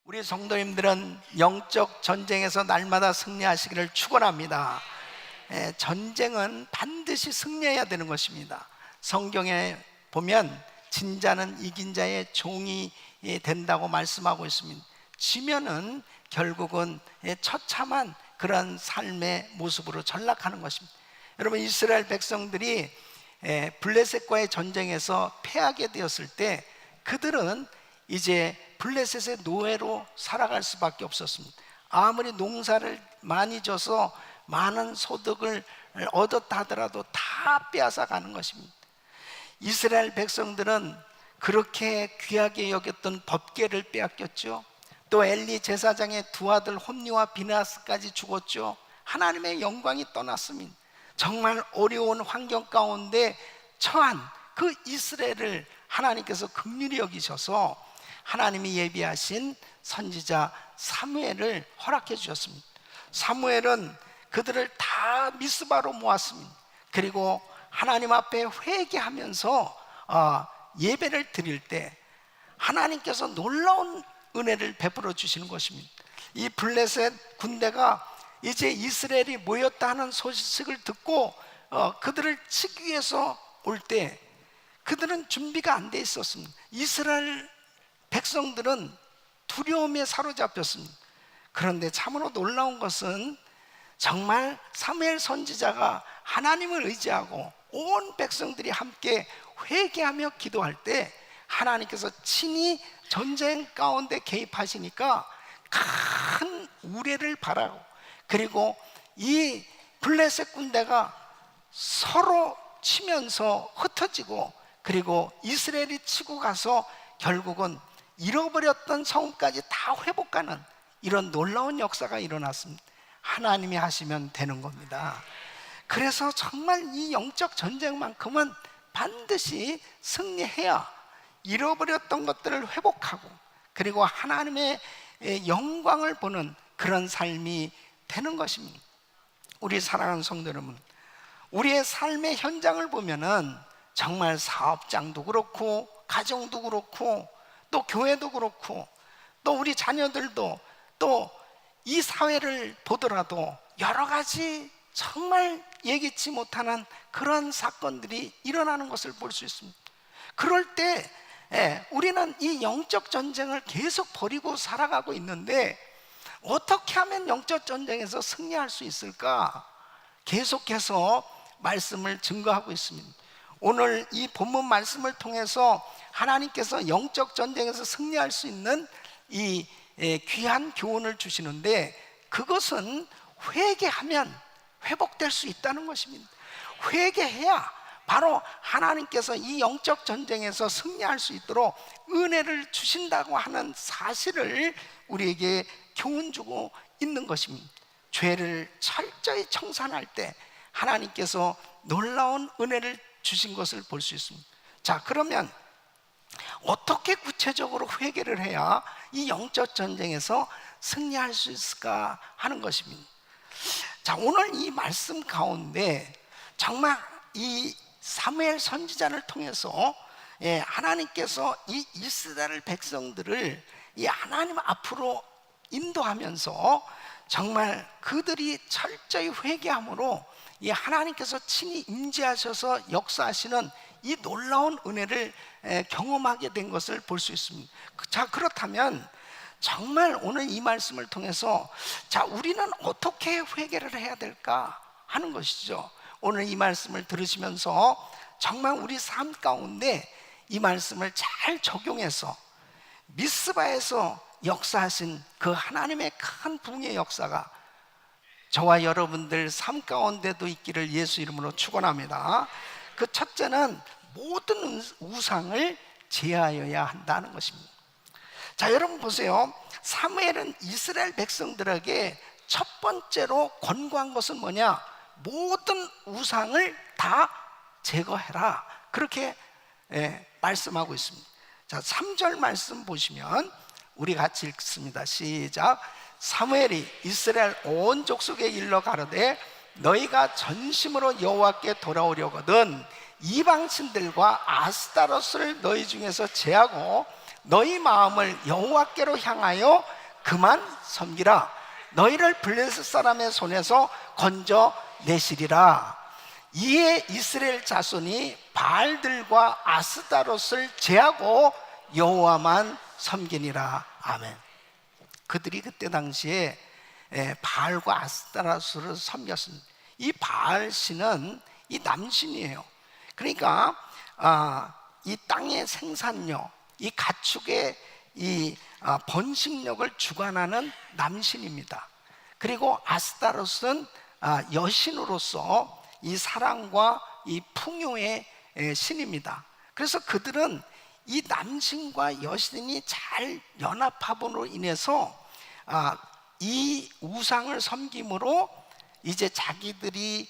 우리 성도님들은 영적 전쟁에서 날마다 승리하시기를 축원합니다. 전쟁은 반드시 승리해야 되는 것입니다. 성경에 보면 진자는 이긴 자의 종이 된다고 말씀하고 있습니다. 지면은 결국은 처참한 그런 삶의 모습으로 전락하는 것입니다. 여러분, 이스라엘 백성들이 블레셋과의 전쟁에서 패하게 되었을 때 그들은 이제 블레셋의 노예로 살아갈 수밖에 없었습니다. 아무리 농사를 많이 져서 많은 소득을 얻었다 하더라도 다 빼앗아 가는 것입니다. 이스라엘 백성들은 그렇게 귀하게 여겼던 법궤를 빼앗겼죠. 또 엘리 제사장의 두 아들 홈니와 비나스까지 죽었죠. 하나님의 영광이 떠났습니다. 정말 어려운 환경 가운데 처한 그 이스라엘을 하나님께서 긍휼히 여기셔서 하나님이 예비하신 선지자 사무엘을 허락해 주셨습니다. 사무엘은 그들을 다 미스바로 모았습니다. 그리고 하나님 앞에 회개하면서 예배를 드릴 때 하나님께서 놀라운 은혜를 베풀어 주시는 것입니다. 이 블레셋 군대가 이제 이스라엘이 모였다 하는 소식을 듣고 그들을 치기 위해서 올 때 그들은 준비가 안 돼 있었습니다. 이스라엘 백성들은 두려움에 사로잡혔습니다. 그런데 참으로 놀라운 것은 정말 사무엘 선지자가 하나님을 의지하고 온 백성들이 함께 회개하며 기도할 때 하나님께서 친히 전쟁 가운데 개입하시니까 큰 우레를 바라고, 그리고 이 블레셋 군대가 서로 치면서 흩어지고, 그리고 이스라엘이 치고 가서 결국은 잃어버렸던 성까지 다 회복하는 이런 놀라운 역사가 일어났습니다. 하나님이 하시면 되는 겁니다. 그래서 정말 이 영적 전쟁만큼은 반드시 승리해야 잃어버렸던 것들을 회복하고, 그리고 하나님의 영광을 보는 그런 삶이 되는 것입니다. 우리 사랑하는 성도 여러분, 우리의 삶의 현장을 보면은 정말 사업장도 그렇고 가정도 그렇고 또 교회도 그렇고 또 우리 자녀들도 또 이 사회를 보더라도 여러 가지 정말 예기치 못하는 그런 사건들이 일어나는 것을 볼 수 있습니다. 그럴 때 우리는 이 영적 전쟁을 계속 벌이고 살아가고 있는데 어떻게 하면 영적 전쟁에서 승리할 수 있을까? 계속해서 말씀을 증거하고 있습니다. 오늘 이 본문 말씀을 통해서 하나님께서 영적 전쟁에서 승리할 수 있는 이 귀한 교훈을 주시는데, 그것은 회개하면 회복될 수 있다는 것입니다. 회개해야 바로 하나님께서 이 영적 전쟁에서 승리할 수 있도록 은혜를 주신다고 하는 사실을 우리에게 교훈 주고 있는 것입니다. 죄를 철저히 청산할 때 하나님께서 놀라운 은혜를 주신 것을 볼 수 있습니다. 자, 그러면 어떻게 구체적으로 회개를 해야 이 영적 전쟁에서 승리할 수 있을까 하는 것입니다. 자, 오늘 이 말씀 가운데 정말 이 사무엘 선지자를 통해서 하나님께서 이 이스라엘 백성들을 이 하나님 앞으로 인도하면서 정말 그들이 철저히 회개함으로 이 하나님께서 친히 임재하셔서 역사하시는 이 놀라운 은혜를 경험하게 된 것을 볼 수 있습니다. 자, 그렇다면 정말 오늘 이 말씀을 통해서 자, 우리는 어떻게 회개를 해야 될까 하는 것이죠. 오늘 이 말씀을 들으시면서 정말 우리 삶 가운데 이 말씀을 잘 적용해서 미스바에서 역사하신 그 하나님의 큰 부흥의 역사가 저와 여러분들 삶 가운데도 있기를 예수 이름으로 축원합니다. 그 첫째는 모든 우상을 제하여야 한다는 것입니다. 자, 여러분 보세요. 사무엘은 이스라엘 백성들에게 첫 번째로 권고한 것은 뭐냐? 모든 우상을 다 제거해라, 그렇게 말씀하고 있습니다. 자, 3절 말씀 보시면 우리 같이 읽습니다. 시작. 사무엘이 이스라엘 온 족속에 일러 가로되 너희가 전심으로 여호와께 돌아오려거든 이방신들과 아스타로스를 너희 중에서 제하고 너희 마음을 여호와께로 향하여 그만 섬기라. 너희를 블레셋 사람의 손에서 건져 내시리라. 이에 이스라엘 자손이 바알들과 아스타롯을 제하고 여호와만 섬기니라. 아멘. 그들이 그때 당시에 바알과 아스타롯을 섬겼습니다. 이 바알 신은 이 남신이에요. 그러니까 이 땅의 생산력, 이 가축의 이 번식력을 주관하는 남신입니다. 그리고 아스타롯은 여신으로서 이 사랑과 이 풍요의 신입니다. 그래서 그들은 이 남신과 여신이 잘 연합함으로 인해서 이 우상을 섬김으로 이제 자기들이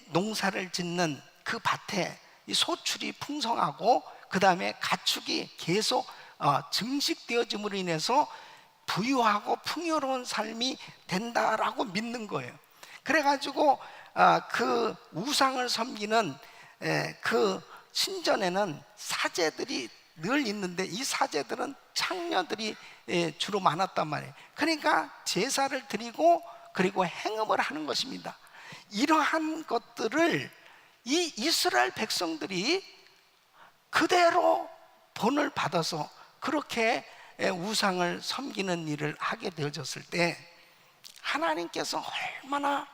농사를 짓는 그 밭에 이 소출이 풍성하고 그 다음에 가축이 계속 증식되어짐으로 인해서 부유하고 풍요로운 삶이 된다라고 믿는 거예요. 그래가지고 그 우상을 섬기는 그 신전에는 사제들이 늘 있는데 이 사제들은 창녀들이 주로 많았단 말이에요. 그러니까 제사를 드리고 그리고 행음을 하는 것입니다. 이러한 것들을 이 이스라엘 백성들이 그대로 본을 받아서 그렇게 우상을 섬기는 일을 하게 되어졌을 때 하나님께서 얼마나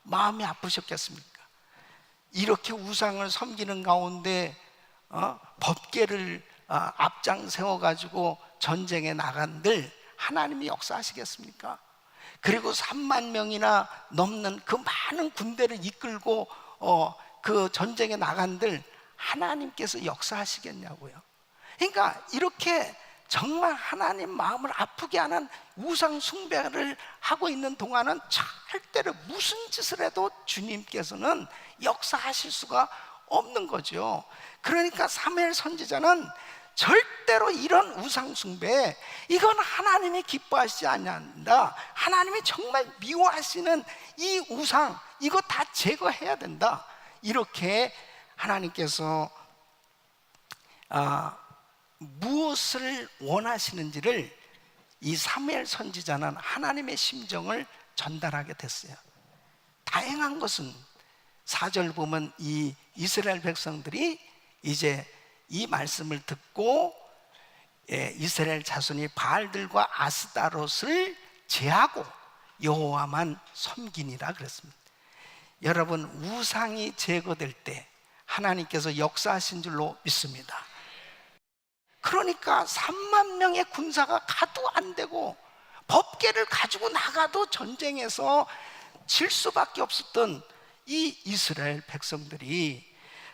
마음이 아프셨겠습니까? 이렇게 우상을 섬기는 가운데 법궤를 앞장 세워가지고 전쟁에 나간들 하나님이 역사하시겠습니까? 그리고 3만 명이나 넘는 그 많은 군대를 이끌고 그 전쟁에 나간들 하나님께서 역사하시겠냐고요. 그러니까 이렇게 정말 하나님 마음을 아프게 하는 우상 숭배를 하고 있는 동안은 절대로 무슨 짓을 해도 주님께서는 역사하실 수가 없는 거죠. 그러니까 사무엘 선지자는 절대로 이런 우상 숭배, 이건 하나님이 기뻐하시지 않는다. 하나님이 정말 미워하시는 이 우상, 이거 다 제거해야 된다. 이렇게 하나님께서 무엇을 원하시는지를 이 사무엘 선지자는 하나님의 심정을 전달하게 됐어요. 다행한 것은 4절 보면 이 이스라엘 백성들이 이제 이 말씀을 듣고 이스라엘 자손이 바알들과 아스타롯을 제하고 여호와만 섬기니라 그랬습니다. 여러분, 우상이 제거될 때 하나님께서 역사하신 줄로 믿습니다. 그러니까 3만 명의 군사가 가도 안 되고 법궤를 가지고 나가도 전쟁에서 질 수밖에 없었던 이 이스라엘 백성들이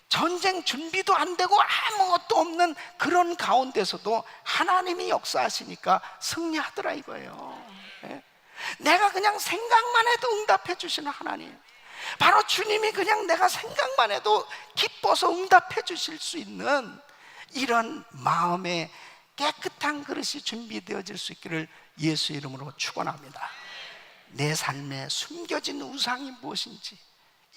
전쟁 준비도 안 되고 아무것도 없는 그런 가운데서도 하나님이 역사하시니까 승리하더라 이거예요. 내가 그냥 생각만 해도 응답해 주시는 하나님, 바로 주님이 그냥 내가 생각만 해도 기뻐서 응답해 주실 수 있는 이런 마음의 깨끗한 그릇이 준비되어질 수 있기를 예수 이름으로 축원합니다. 내 삶에 숨겨진 우상이 무엇인지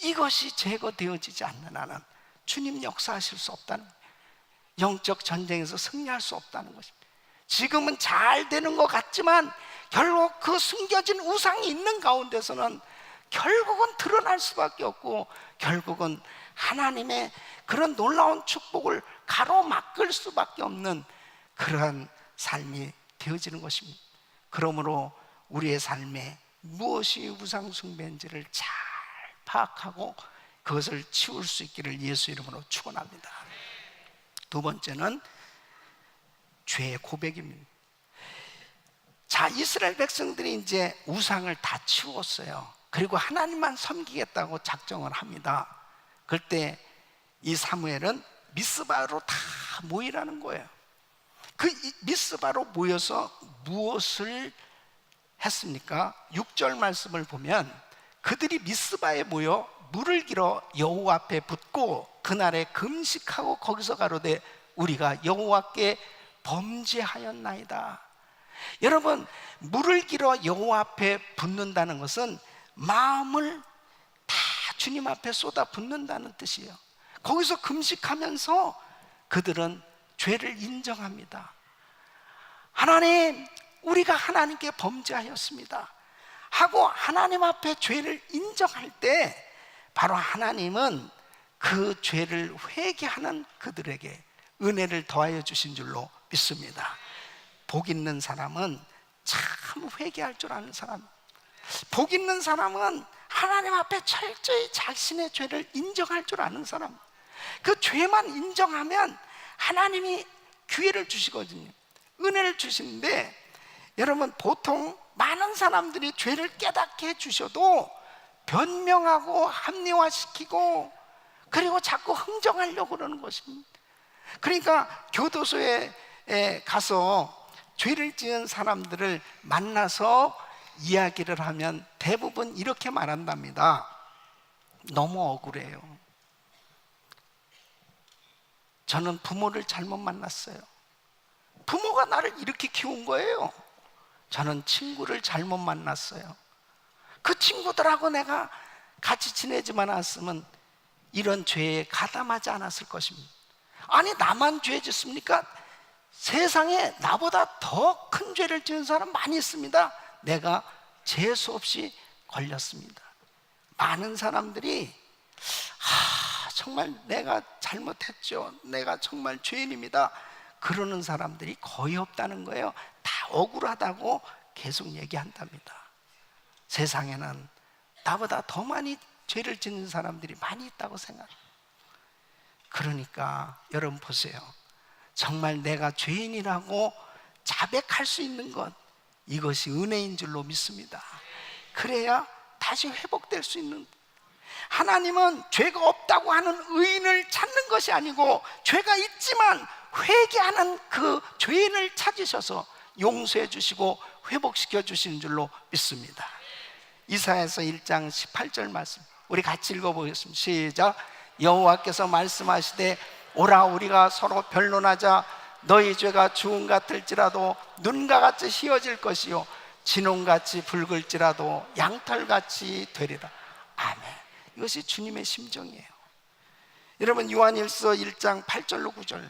이것이 제거되어지지 않는 한은 주님 역사하실 수 없다는 거예요. 영적 전쟁에서 승리할 수 없다는 것입니다. 지금은 잘 되는 것 같지만 결국 그 숨겨진 우상이 있는 가운데서는 결국은 드러날 수밖에 없고 결국은 하나님의 그런 놀라운 축복을 가로막을 수밖에 없는 그러한 삶이 되어지는 것입니다. 그러므로 우리의 삶에 무엇이 우상 숭배인지를 잘 파악하고 그것을 치울 수 있기를 예수 이름으로 축원합니다. 두 번째는 죄의 고백입니다. 자, 이스라엘 백성들이 이제 우상을 다 치웠어요. 그리고 하나님만 섬기겠다고 작정을 합니다. 그때 이 사무엘은 미스바로 다 모이라는 거예요. 그 미스바로 모여서 무엇을 했습니까? 6절 말씀을 보면 그들이 미스바에 모여 물을 길어 여호와 앞에 붓고 그날에 금식하고 거기서 가로되 우리가 여호와께 범죄하였나이다. 여러분, 물을 길어 여호와 앞에 붓는다는 것은 마음을 다 주님 앞에 쏟아 붓는다는 뜻이에요. 거기서 금식하면서 그들은 죄를 인정합니다. 하나님, 우리가 하나님께 범죄하였습니다 하고 하나님 앞에 죄를 인정할 때 바로 하나님은 그 죄를 회개하는 그들에게 은혜를 더하여 주신 줄로 믿습니다. 복 있는 사람은 참 회개할 줄 아는 사람, 복 있는 사람은 하나님 앞에 철저히 자신의 죄를 인정할 줄 아는 사람, 그 죄만 인정하면 하나님이 기회를 주시거든요. 은혜를 주시는데, 여러분 보통 많은 사람들이 죄를 깨닫게 해주셔도 변명하고 합리화시키고 그리고 자꾸 흥정하려고 그러는 것입니다. 그러니까 교도소에 가서 죄를 지은 사람들을 만나서 이야기를 하면 대부분 이렇게 말한답니다. 너무 억울해요. 저는 부모를 잘못 만났어요. 부모가 나를 이렇게 키운 거예요. 저는 친구를 잘못 만났어요. 그 친구들하고 내가 같이 지내지만 않았으면 이런 죄에 가담하지 않았을 것입니다. 아니, 나만 죄 짓습니까? 세상에 나보다 더 큰 죄를 지은 사람 많이 있습니다. 내가 재수 없이 걸렸습니다. 많은 사람들이 정말 내가 잘못했죠, 내가 정말 죄인입니다, 그러는 사람들이 거의 없다는 거예요. 다 억울하다고 계속 얘기한답니다. 세상에는 나보다 더 많이 죄를 짓는 사람들이 많이 있다고 생각해요. 그러니까 여러분 보세요. 정말 내가 죄인이라고 자백할 수 있는 것, 이것이 은혜인 줄로 믿습니다. 그래야 다시 회복될 수 있는, 하나님은 죄가 없다고 하는 의인을 찾는 것이 아니고 죄가 있지만 회개하는 그 죄인을 찾으셔서 용서해 주시고 회복시켜 주시는 줄로 믿습니다. 이사야서 1장 18절 말씀 우리 같이 읽어보겠습니다. 시작. 여호와께서 말씀하시되 오라 우리가 서로 변론하자. 너희 죄가 주홍 같을지라도 눈과 같이 희어질 것이요 진홍같이 붉을지라도 양털같이 되리라. 아멘. 이것이 주님의 심정이에요. 여러분 요한일서 1장 8절로 9절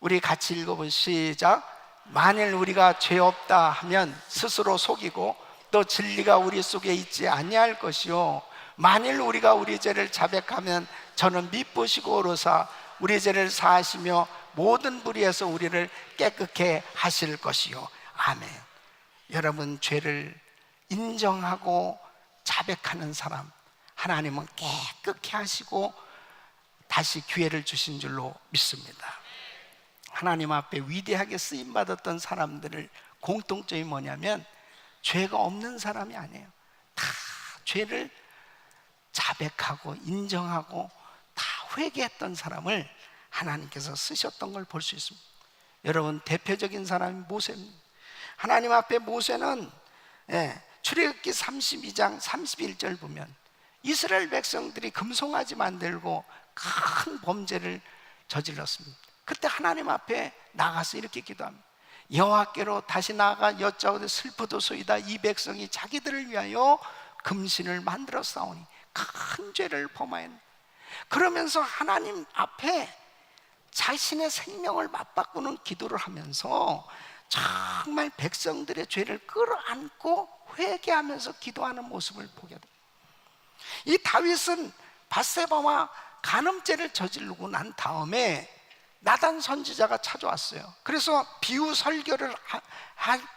우리 같이 읽어보시죠. 시작. 만일 우리가 죄 없다 하면 스스로 속이고 또 진리가 우리 속에 있지 아니할 것이요 만일 우리가 우리 죄를 자백하면 저는 미쁘시고 어로사 우리 죄를 사하시며 모든 불의에서 우리를 깨끗게 하실 것이요. 아멘. 여러분 죄를 인정하고 자백하는 사람 하나님은 깨끗게 하시고 다시 기회를 주신 줄로 믿습니다. 하나님 앞에 위대하게 쓰임받았던 사람들을 공통점이 뭐냐면 죄가 없는 사람이 아니에요. 다 죄를 자백하고 인정하고 다 회개했던 사람을 하나님께서 쓰셨던 걸 볼 수 있습니다. 여러분 대표적인 사람이 모세입니다. 하나님 앞에 모세는 출애굽기 32장 31절 보면 이스라엘 백성들이 금송아지 만들고 큰 범죄를 저질렀습니다. 그때 하나님 앞에 나가서 이렇게 기도합니다. 여호와께로 다시 나아가 여짜오되 슬프도소이다. 이 백성이 자기들을 위하여 금신을 만들어 싸우니 큰 죄를 범하였네. 그러면서 하나님 앞에 자신의 생명을 맞바꾸는 기도를 하면서 정말 백성들의 죄를 끌어안고 회개하면서 기도하는 모습을 보게 됩니다. 이 다윗은 밧세바와 간음죄를 저지르고 난 다음에 나단 선지자가 찾아왔어요. 그래서 비유 설교를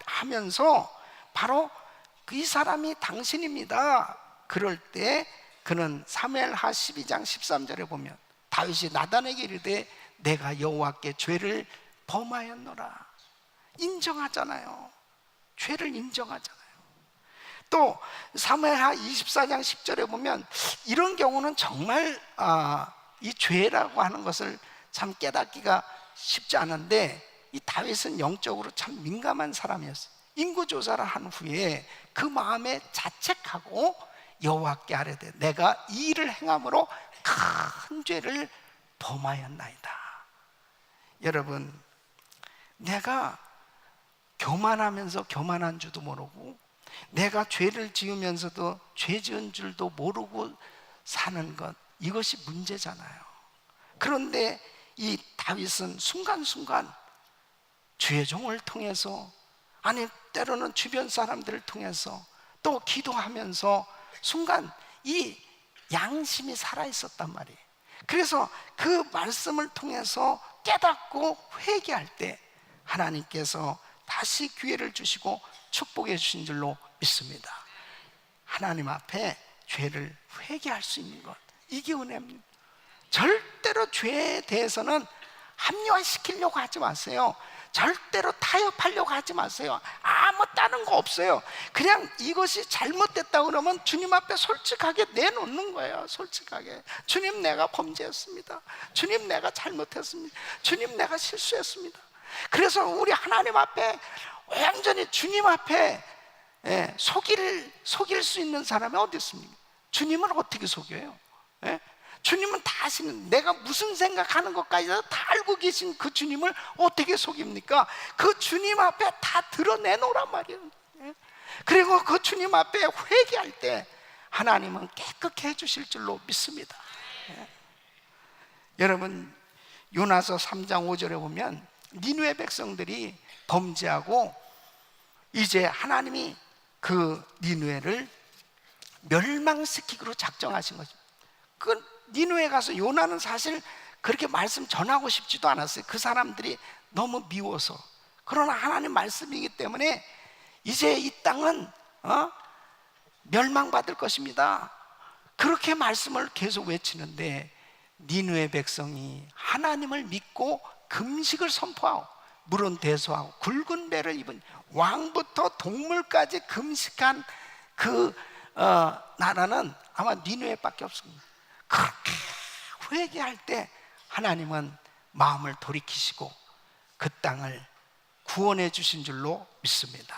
하면서 바로 이 사람이 당신입니다. 그럴 때 그는 사무엘하 12장 13절에 보면 다윗이 나단에게 이르되 내가 여호와께 죄를 범하였노라. 인정하잖아요. 죄를 인정하잖아요. 또 사무엘하 24장 10절에 보면 이런 경우는 정말 이 죄라고 하는 것을 참 깨닫기가 쉽지 않은데 이 다윗은 영적으로 참 민감한 사람이었어요. 인구조사를 한 후에 그 마음에 자책하고 여호와께 아뢰되 내가 이 일을 행함으로 큰 죄를 범하였나이다. 여러분 내가 교만하면서 교만한 줄도 모르고 내가 죄를 지으면서도 죄 지은 줄도 모르고 사는 것, 이것이 문제잖아요. 그런데 이 다윗은 순간순간 주의 종을 통해서, 아니 때로는 주변 사람들을 통해서 또 기도하면서 순간 이 양심이 살아있었단 말이에요. 그래서 그 말씀을 통해서 깨닫고 회개할 때 하나님께서 다시 기회를 주시고 축복해 주신 줄로 믿습니다. 하나님 앞에 죄를 회개할 수 있는 것, 이게 은혜입니다. 절대로 죄에 대해서는 합리화시키려고 하지 마세요. 절대로 타협하려고 하지 마세요. 아무 다른 거 없어요. 그냥 이것이 잘못됐다 그러면 주님 앞에 솔직하게 내놓는 거예요. 솔직하게, 주님 내가 범죄했습니다. 주님 내가 잘못했습니다. 주님 내가 실수했습니다. 그래서 우리 하나님 앞에 완전히 주님 앞에 속일 수 있는 사람이 어디 있습니까? 주님을 어떻게 속여요? 주님은 다 아시는, 내가 무슨 생각하는 것까지 다 알고 계신 그 주님을 어떻게 속입니까? 그 주님 앞에 다 드러내놓으란 말이에요. 그리고 그 주님 앞에 회개할 때 하나님은 깨끗게 해주실 줄로 믿습니다. 여러분, 요나서 3장 5절에 보면 니느웨 백성들이 범죄하고 이제 하나님이 그 니느웨를 멸망시키기로 작정하신 거죠. 그 니느웨 가서 요나는 사실 그렇게 말씀 전하고 싶지도 않았어요. 그 사람들이 너무 미워서. 그러나 하나님 말씀이기 때문에 이제 이 땅은 멸망받을 것입니다. 그렇게 말씀을 계속 외치는데 니느웨 백성이 하나님을 믿고 금식을 선포하고 물은 대소하고 굵은 배를 입은 왕부터 동물까지 금식한 그 나라는 아마 니느웨밖에 없습니다. 그렇게 회개할 때 하나님은 마음을 돌이키시고 그 땅을 구원해 주신 줄로 믿습니다.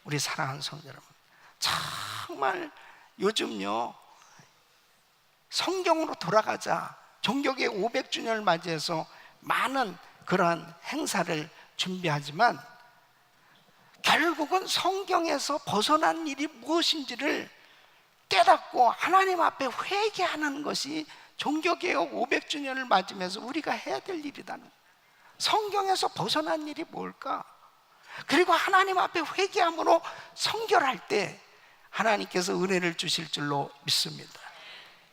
우리 사랑하는 성도 여러분, 정말 요즘요 성경으로 돌아가자 종교개혁 500주년을 맞이해서 많은 그러한 행사를 준비하지만 결국은 성경에서 벗어난 일이 무엇인지를 깨닫고 하나님 앞에 회개하는 것이 종교개혁 500주년을 맞으면서 우리가 해야 될 일이라는 거예요. 성경에서 벗어난 일이 뭘까? 그리고 하나님 앞에 회개함으로 성결할 때 하나님께서 은혜를 주실 줄로 믿습니다.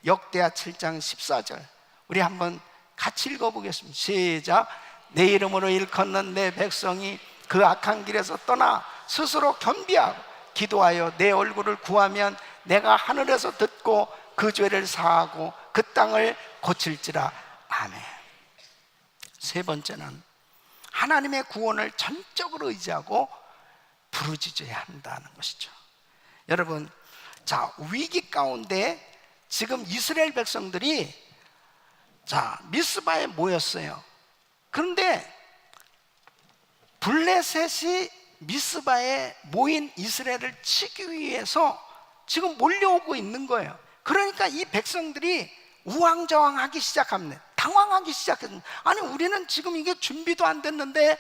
역대하 7장 14절 우리 한번 같이 읽어보겠습니다. 시작. 내 이름으로 일컫는 내 백성이 그 악한 길에서 떠나 스스로 겸비하고 기도하여 내 얼굴을 구하면 내가 하늘에서 듣고 그 죄를 사하고 그 땅을 고칠지라. 아멘. 세 번째는 하나님의 구원을 전적으로 의지하고 부르짖어야 한다는 것이죠. 여러분, 자, 위기 가운데 지금 이스라엘 백성들이 미스바에 모였어요. 그런데 블레셋이 미스바에 모인 이스라엘을 치기 위해서 지금 몰려오고 있는 거예요. 그러니까 이 백성들이 우왕좌왕하기 시작합니다. 당황하기 시작했습니다. 아니 우리는 지금 이게 준비도 안 됐는데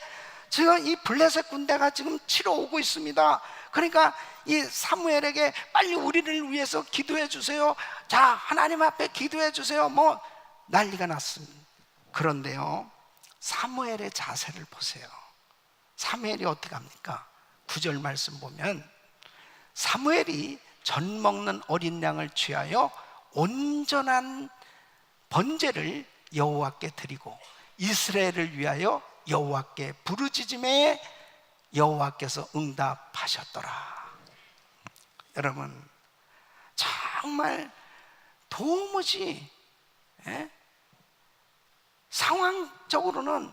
지금 이 블레셋 군대가 지금 치러 오고 있습니다. 그러니까 이 사무엘에게 빨리 우리를 위해서 기도해 주세요. 자, 하나님 앞에 기도해 주세요. 뭐 난리가 났습니다. 그런데요, 사무엘의 자세를 보세요. 사무엘이 어떻게 합니까? 9절 말씀 보면 사무엘이 전 먹는 어린 양을 취하여 온전한 번제를 여호와께 드리고 이스라엘을 위하여 여호와께 부르짖음에 여호와께서 응답하셨더라. 여러분, 정말 도무지 상황적으로는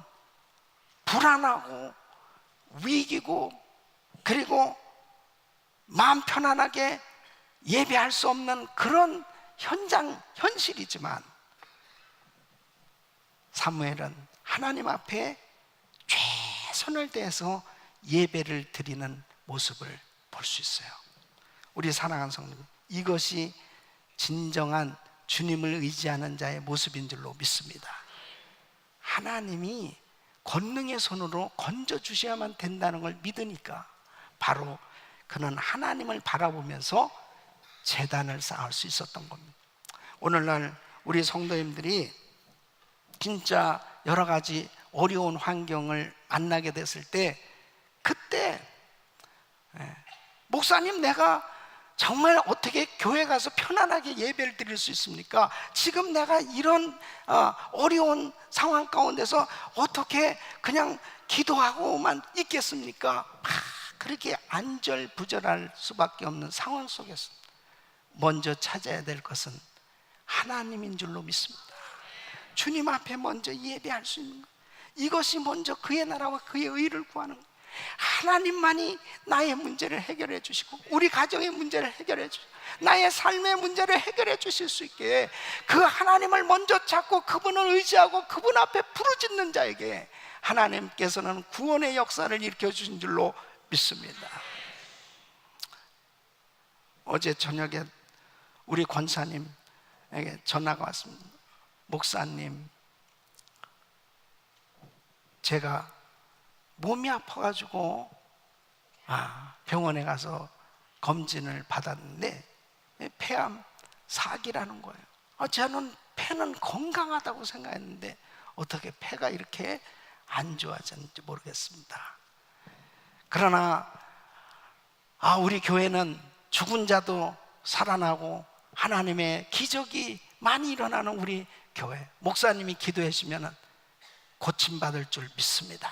불안하고 위기고 그리고 마음 편안하게 예배할 수 없는 그런 현실이지만 사무엘은 하나님 앞에 최선을 다해서 예배를 드리는 모습을 볼 수 있어요. 우리 사랑하는 성도님, 이것이 진정한 주님을 의지하는 자의 모습인 줄로 믿습니다. 하나님이 권능의 손으로 건져주셔야만 된다는 걸 믿으니까 바로 그는 하나님을 바라보면서 제단을 쌓을 수 있었던 겁니다. 오늘날 우리 성도님들이 진짜 여러 가지 어려운 환경을 만나게 됐을 때, 그때 목사님, 내가 정말 어떻게 교회 가서 편안하게 예배를 드릴 수 있습니까? 지금 내가 이런 어려운 상황 가운데서 어떻게 그냥 기도하고만 있겠습니까? 그렇게 안절부절할 수밖에 없는 상황 속에서 먼저 찾아야 될 것은 하나님인 줄로 믿습니다. 주님 앞에 먼저 예배할 수 있는 것, 이것이 먼저 그의 나라와 그의 의를 구하는 것. 하나님만이 나의 문제를 해결해 주시고, 우리 가정의 문제를 해결해 주시고, 나의 삶의 문제를 해결해 주실 수 있게 그 하나님을 먼저 찾고 그분을 의지하고 그분 앞에 부르짖는 자에게 하나님께서는 구원의 역사를 일으켜 주신 줄로 믿습니다. 어제 저녁에 우리 권사님에게 전화가 왔습니다. 목사님, 제가 몸이 아파가지고 병원에 가서 검진을 받았는데 폐암 4기라는 거예요. 저는 폐는 건강하다고 생각했는데 어떻게 폐가 이렇게 안 좋아졌는지 모르겠습니다. 그러나 우리 교회는 죽은 자도 살아나고 하나님의 기적이 많이 일어나는 우리 교회, 목사님이 기도해 주시면 고침받을 줄 믿습니다.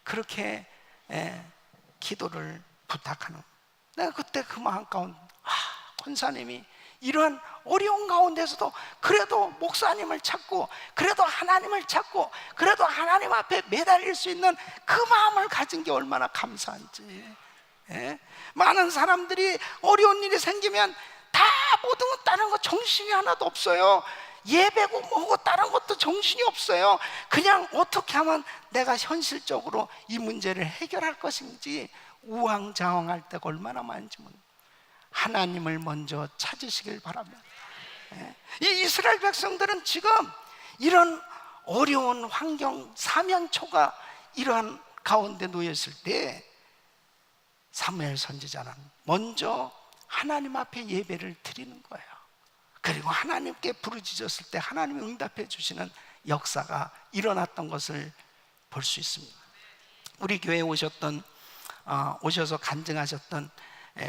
그렇게 기도를 부탁하는, 내가 그때 그 마음 가운데 권사님이 이러한 어려운 가운데서도 그래도 목사님을 찾고 그래도 하나님을 찾고 그래도 하나님 앞에 매달릴 수 있는 그 마음을 가진 게 얼마나 감사한지. 많은 사람들이 어려운 일이 생기면 다 모든 것 다른 거 정신이 하나도 없어요. 예배고 뭐고 다른 것도 정신이 없어요. 그냥 어떻게 하면 내가 현실적으로 이 문제를 해결할 것인지 우왕좌왕할 때가 얼마나 많은지 모릅니다. 하나님을 먼저 찾으시길 바랍니다. 이 이스라엘 백성들은 지금 이런 어려운 환경, 사면초가 이러한 가운데 놓였을 때 사무엘 선지자는 먼저 하나님 앞에 예배를 드리는 거예요. 그리고 하나님께 부르짖었을 때 하나님이 응답해 주시는 역사가 일어났던 것을 볼 수 있습니다. 우리 교회에 오셔서 간증하셨던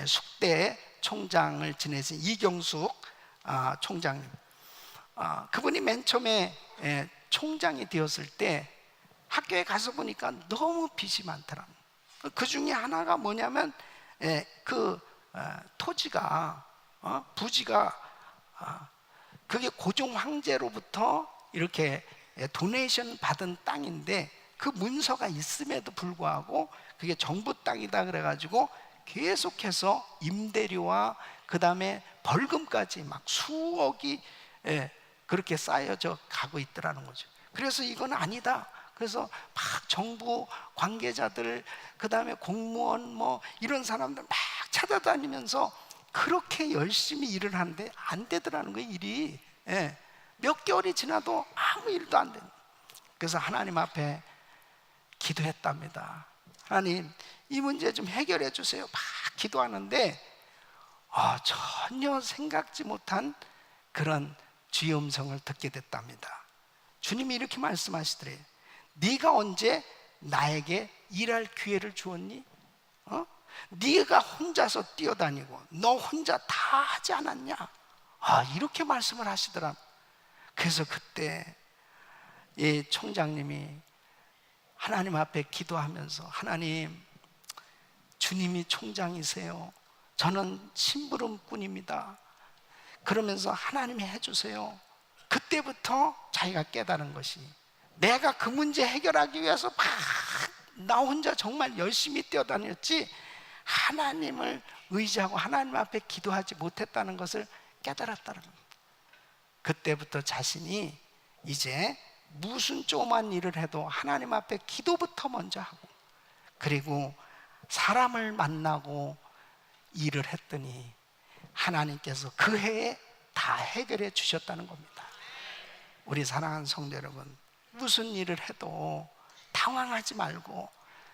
숙대 총장을 지내신 이경숙 총장님, 그분이 맨 처음에 총장이 되었을 때 학교에 가서 보니까 너무 빚이 많더라. 그 중에 하나가 뭐냐면 그 토지가 부지가 그게 고종 황제로부터 이렇게 도네이션 받은 땅인데 그 문서가 있음에도 불구하고 그게 정부 땅이다 그래가지고 계속해서 임대료와 그 다음에 벌금까지 막 수억이 그렇게 쌓여져 가고 있더라는 거죠. 그래서 이건 아니다. 그래서 막 정부 관계자들, 그 다음에 공무원 뭐 이런 사람들 막 찾아다니면서 그렇게 열심히 일을 하는데 안 되더라는 거예요, 일이. 몇 개월이 지나도 아무 일도 안 되는. 그래서 하나님 앞에 기도했답니다. 하나님, 이 문제 좀 해결해 주세요. 막 기도하는데 전혀 생각지 못한 그런 주의 음성을 듣게 됐답니다. 주님이 이렇게 말씀하시더래요. 네가 언제 나에게 일할 기회를 주었니? 네가 혼자서 뛰어다니고 너 혼자 다 하지 않았냐? 이렇게 말씀을 하시더라. 그래서 그때 이 총장님이 하나님 앞에 기도하면서, 하나님, 주님이 총장이세요. 저는 심부름꾼입니다. 그러면서 하나님이 해주세요. 그때부터 자기가 깨달은 것이, 내가 그 문제 해결하기 위해서 막 나 혼자 정말 열심히 뛰어다녔지 하나님을 의지하고 하나님 앞에 기도하지 못했다는 것을 깨달았다는 겁니다. 그때부터 자신이 이제 무슨 조그만 일을 해도 하나님 앞에 기도부터 먼저 하고, 그리고 사람을 만나고 일을 했더니 하나님께서 그 해에 다 해결해 주셨다는 겁니다. 우리 사랑하는 성도 여러분, 무슨 일을 해도 당황하지 말고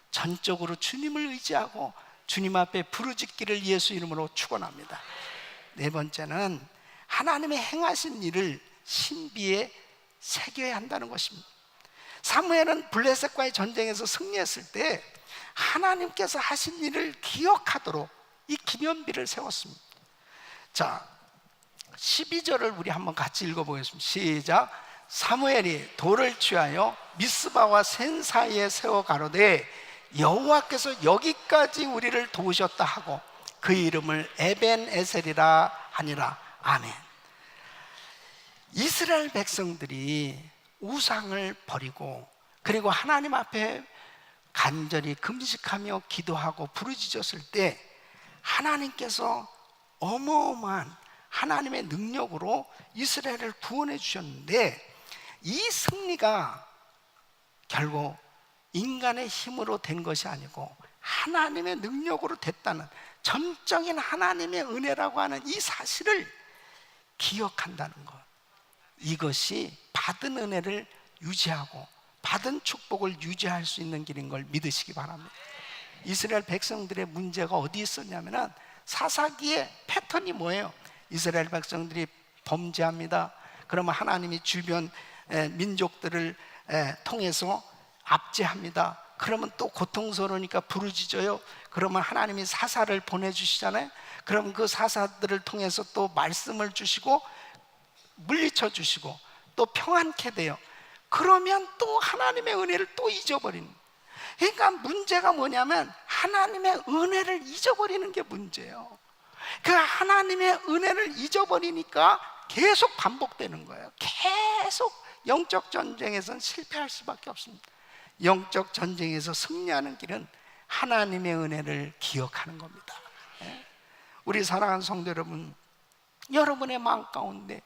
전적으로 주님을 의지하고 주님 앞에 부르짖기를 예수 이름으로 축원합니다. 네 번째는 하나님의 행하신 일을 신비에 새겨야 한다는 것입니다. 사무엘은 블레셋과의 전쟁에서 승리했을 때 하나님께서 하신 일을 기억하도록 이 기념비를 세웠습니다. 자, 12절을 우리 한번 같이 읽어보겠습니다. 시작. 사무엘이 돌을 취하여 미스바와 센 사이에 세워 가로되 여호와께서 여기까지 우리를 도우셨다 하고 그 이름을 에벤에셀이라 하니라. 아멘. 이스라엘 백성들이 우상을 버리고 그리고 하나님 앞에 간절히 금식하며 기도하고 부르짖었을 때 하나님께서 어마어마한 하나님의 능력으로 이스라엘을 구원해 주셨는데, 이 승리가 결국 인간의 힘으로 된 것이 아니고 하나님의 능력으로 됐다는 전적인 하나님의 은혜라고 하는 이 사실을 기억한다는 것, 이것이 받은 은혜를 유지하고 받은 축복을 유지할 수 있는 길인 걸 믿으시기 바랍니다. 이스라엘 백성들의 문제가 어디 있었냐면 사사기의 패턴이 뭐예요? 이스라엘 백성들이 범죄합니다. 그러면 하나님이 주변 민족들을 통해서 압제합니다. 그러면 또 고통스러우니까 부르짖어요. 그러면 하나님이 사사를 보내주시잖아요. 그럼 그 사사들을 통해서 또 말씀을 주시고 물리쳐 주시고 또 평안케 돼요. 그러면 또 하나님의 은혜를 또 잊어버리는. 그러니까 문제가 뭐냐면 하나님의 은혜를 잊어버리는 게 문제예요. 그 하나님의 은혜를 잊어버리니까 계속 반복되는 거예요. 계속 영적 전쟁에서는 실패할 수밖에 없습니다. 영적 전쟁에서 승리하는 길은 하나님의 은혜를 기억하는 겁니다. 우리 사랑하는 성도 여러분, 여러분의 마음 가운데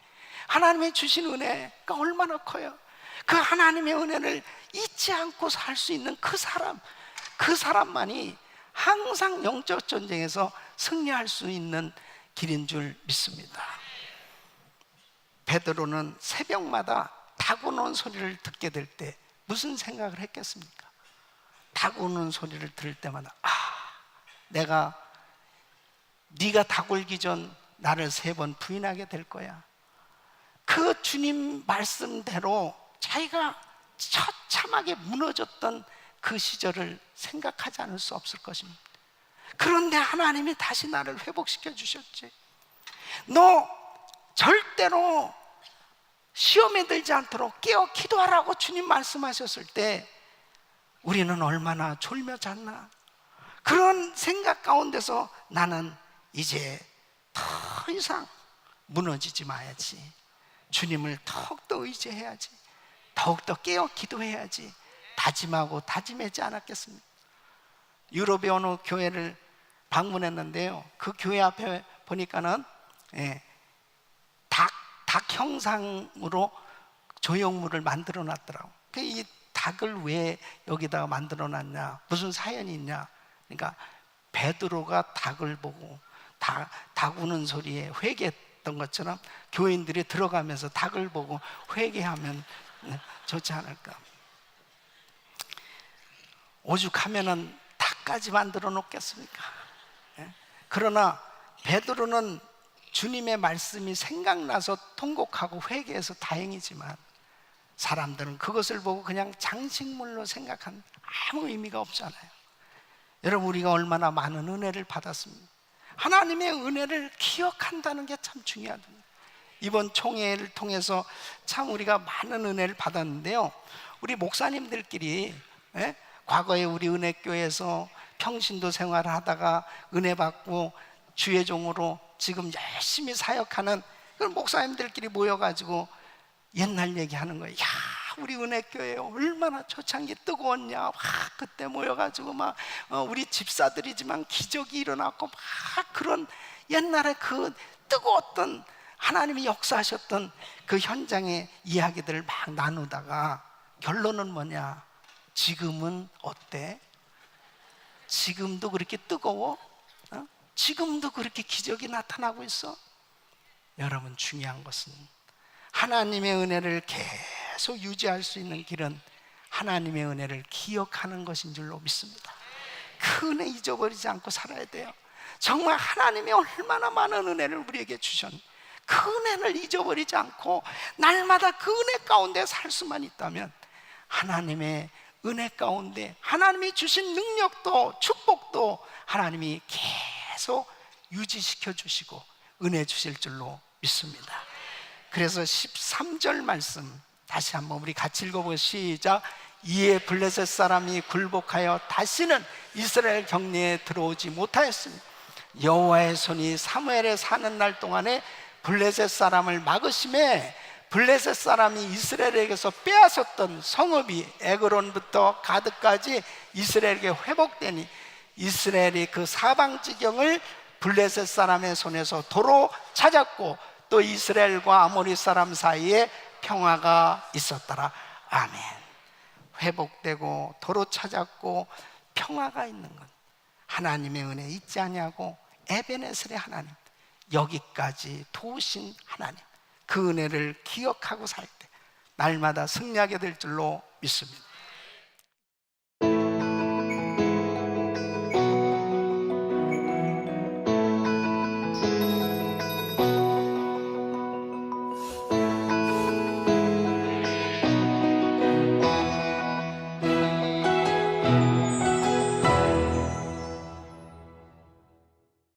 하나님의 주신 은혜가 얼마나 커요. 그 하나님의 은혜를 잊지 않고 살 수 있는 그 사람만이 항상 영적 전쟁에서 승리할 수 있는 길인 줄 믿습니다. 베드로는 새벽마다 닭 우는 소리를 듣게 될 때 무슨 생각을 했겠습니까? 닭 우는 소리를 들을 때마다 내가 네가 닭 울기 전 나를 3번 부인하게 될 거야. 그 주님 말씀대로 자기가 처참하게 무너졌던 그 시절을 생각하지 않을 수 없을 것입니다. 그런데 하나님이 다시 나를 회복시켜 주셨지. 너 절대로 시험에 들지 않도록 깨어 기도하라고 주님 말씀하셨을 때 우리는 얼마나 졸며 잤나. 그런 생각 가운데서 나는 이제 더 이상 무너지지 마야지, 주님을 더욱더 의지해야지, 더욱더 깨어 기도해야지 다짐하고 다짐하지 않았겠습니까? 유럽의 어느 교회를 방문했는데요, 그 교회 앞에 보니까는 닭 형상으로 조형물을 만들어 놨더라고. 이 닭을 왜 여기다가 만들어 놨냐, 무슨 사연이 있냐. 그러니까 베드로가 닭을 보고 닭 우는 소리에 회개했던 것처럼 교인들이 들어가면서 닭을 보고 회개하면 좋지 않을까. 오죽하면은 닭까지 만들어 놓겠습니까? 그러나 베드로는 주님의 말씀이 생각나서 통곡하고 회개해서 다행이지만 사람들은 그것을 보고 그냥 장식물로 생각한 아무 의미가 없잖아요. 여러분, 우리가 얼마나 많은 은혜를 받았습니까? 하나님의 은혜를 기억한다는 게 참 중요합니다. 이번 총회를 통해서 참 우리가 많은 은혜를 받았는데요, 우리 목사님들끼리 과거에 우리 은혜교회에서 평신도 생활을 하다가 은혜 받고 주의 종으로 지금 열심히 사역하는 그런 목사님들끼리 모여가지고 옛날 얘기하는 거예요. 야, 우리 은혜교회 얼마나 초창기 뜨거웠냐. 그때 모여가지고 막 우리 집사들이지만 기적이 일어났고 막 그런 옛날에 그 뜨거웠던 하나님이 역사하셨던 그 현장의 이야기들을 막 나누다가 결론은 뭐냐? 지금은 어때? 지금도 그렇게 뜨거워? 지금도 그렇게 기적이 나타나고 있어? 여러분, 중요한 것은 하나님의 은혜를 계속 유지할 수 있는 길은 하나님의 은혜를 기억하는 것인 줄로 믿습니다. 그 은혜 잊어버리지 않고 살아야 돼요. 정말 하나님이 얼마나 많은 은혜를 우리에게 주셨는지, 그 은혜를 잊어버리지 않고 날마다 그 은혜 가운데 살 수만 있다면 하나님의 은혜 가운데 하나님이 주신 능력도 축복도 하나님이 계속 유지시켜 주시고 은혜 주실 줄로 믿습니다. 그래서 13절 말씀 다시 한번 우리 같이 읽어보고 시작. 이에 블레셋 사람이 굴복하여 다시는 이스라엘 경내에 들어오지 못하였습니다. 여호와의 손이 사무엘에 사는 날 동안에 블레셋 사람을 막으심에 블레셋 사람이 이스라엘에게서 빼앗았던 성읍이 에그론부터 가드까지 이스라엘에게 회복되니 이스라엘이 그 사방지경을 블레셋 사람의 손에서 도로 찾았고 또 이스라엘과 아모리 사람 사이에 평화가 있었더라. 아멘. 회복되고 도로 찾았고 평화가 있는 것, 하나님의 은혜 잊지 아니하고 에베네셀의 하나님, 여기까지 도우신 하나님, 그 은혜를 기억하고 살 때 날마다 승리하게 될 줄로 믿습니다.